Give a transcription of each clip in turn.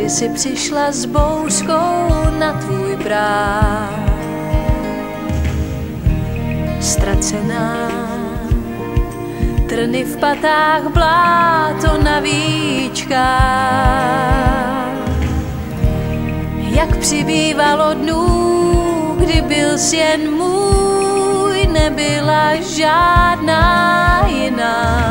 Ty jsi přišla s bouřkou na tvůj práv, ztracená, trny v patách, bláto na víčkách. Jak přibývalo dnů, kdy byl jsi jen můj, nebyla žádná jiná.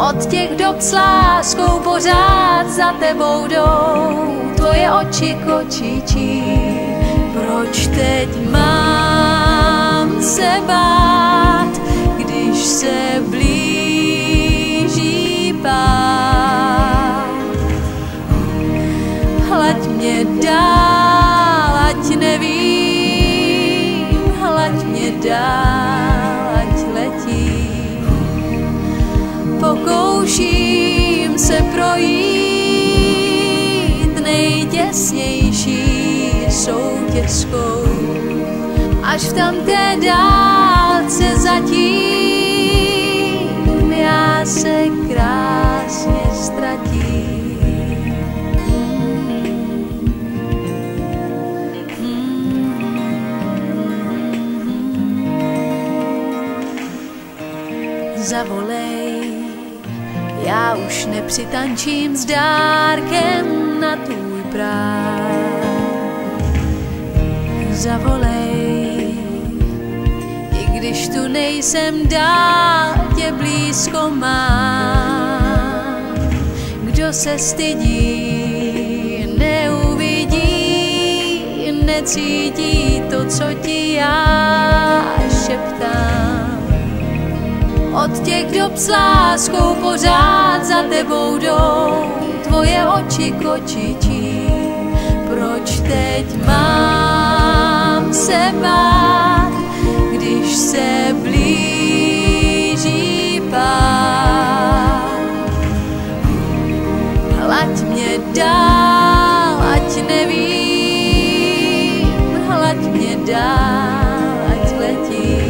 Od těch dob s láskou pořád za tebou jdou, tvoje oči kočičí. Proč teď mám se bát, když se blíží pád? Hlaď mě dál, ať nevím, hlaď mě dál, ať letím. Pokouším se projít nejtěsnější soutěskou, až v tamté dálce zatím já se krásně ztratím. Zavolej, já už nepřitančím s dárkem na tvůj práv. Zavolej, i když tu nejsem dál, tě blízko mám. Kdo se stydí, neuvidí, necítí to, co ti já šeptám. Od těch dob s láskou pořád za tebou jdou, tvoje oči kočičí. Proč teď mám se bát, když se blíží pád? Hlaď mě dál, ať nevím, hlaď mě dál, ať letím.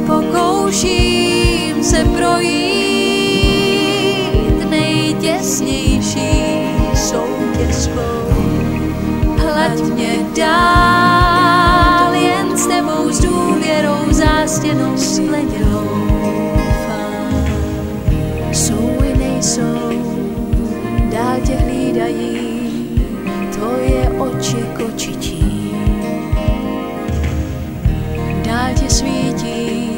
Pokouším se projít nejtěsnější soutěskou. Hlaď mě dál, jen s tebou s důvěrou zástěnou skleněnou. Jsou i nejsou, dál tě hlídají tvoje oči kočičí. Dál tě svítí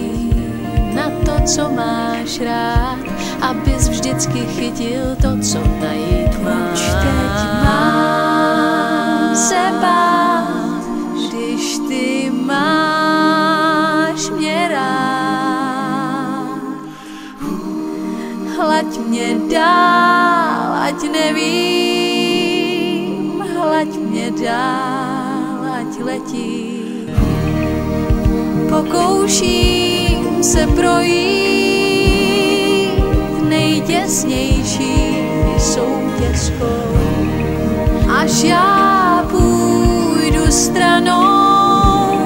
na to, co máš rád, abys vždycky chytil to, co najít máš. Teď mám se bát, když ty máš mě rád. Hlaď mě dál, ať nevím, hlaď mě dál, ať letím. Pokouším se projít nejtěsnější soutěskou, až já půjdu stranou,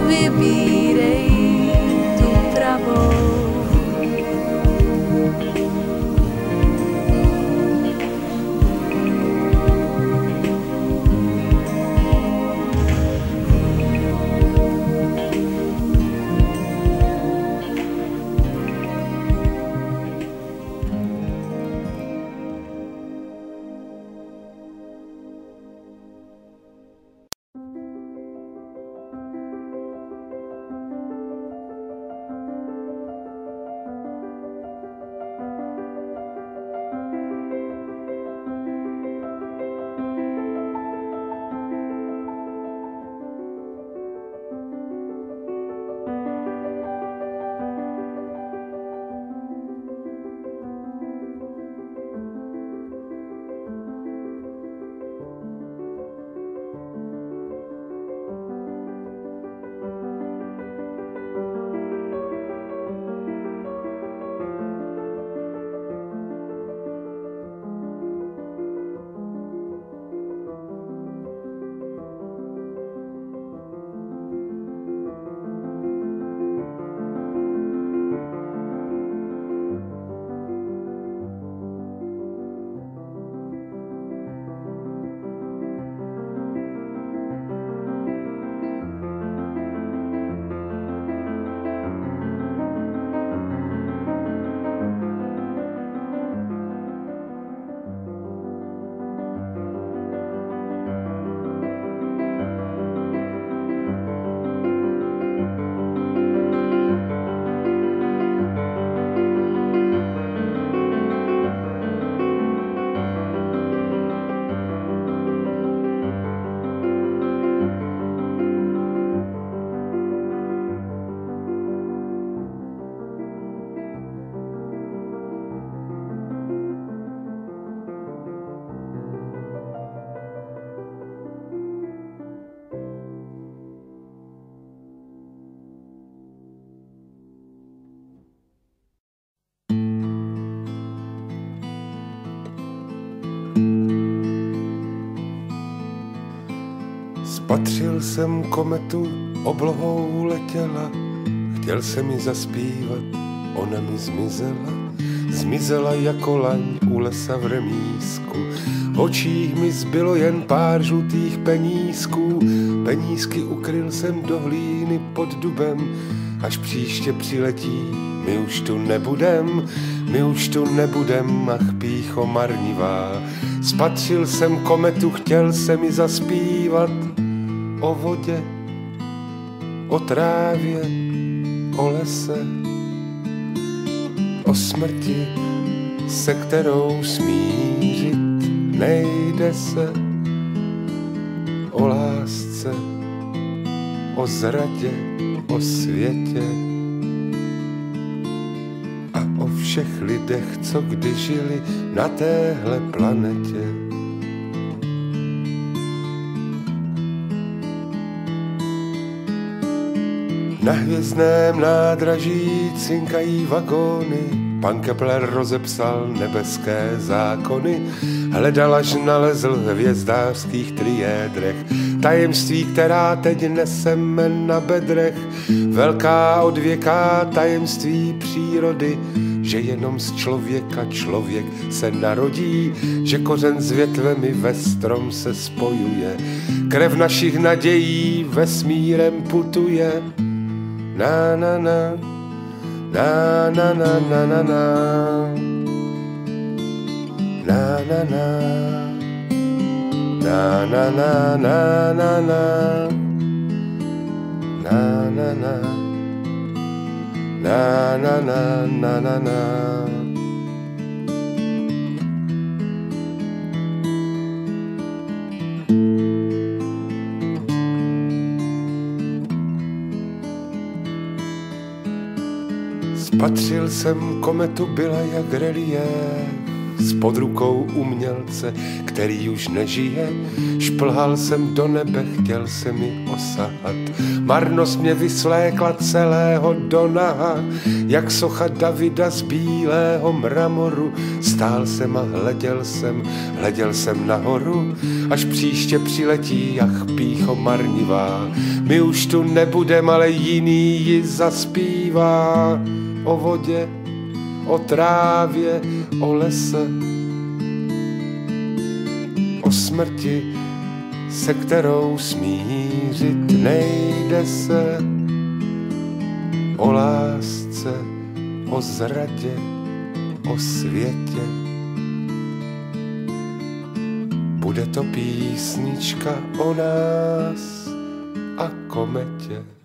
vybírej tu pravou. Spatřil jsem kometu, oblohou letěla, chtěl jsem ji zaspívat, ona mi zmizela. Zmizela jako laň u lesa v remísku, v očích mi zbylo jen pár žlutých penízků. Penízky ukryl jsem do hlíny pod dubem, až příště přiletí, my už tu nebudem, my už tu nebudem, ach pýcho marnivá. Spatřil jsem kometu, chtěl jsem ji zaspívat, o vodě, o trávě, o lese, o smrti, se kterou smířit nejde se, o lásce, o zradě, o světě a o všech lidech, co kdy žili na téhle planetě. Na hvězdném nádraží cinkají vagóny, pan Kepler rozepsal nebeské zákony, hledal, až nalezl v hvězdářských triédrech tajemství, která teď neseme na bedrech. Velká odvěká tajemství přírody, že jenom z člověka člověk se narodí, že kořen s větvemi ve strom se spojuje, krev našich nadějí vesmírem putuje. Na na na, na na na na na na, na na na, na na na na na na, na na na, na na na na na na. Spatřil jsem kometu, byla jak reliéf, spod rukou umělce, který už nežije. Šplhal jsem do nebe, chtěl jsem ji osahat, marnost mě vysvlékla celého do naha, jak socha Davida z bílého mramoru. Stál jsem a hleděl jsem nahoru, až příště přiletí, ach pýcho marnivá. My už tu nebudem, ale jiný ji zaspívá. O vodě, o trávě, o lese, o smrti, se kterou smířit nejde se, o lásce, o zradě, o světě. Bude to písnička o nás a kometě.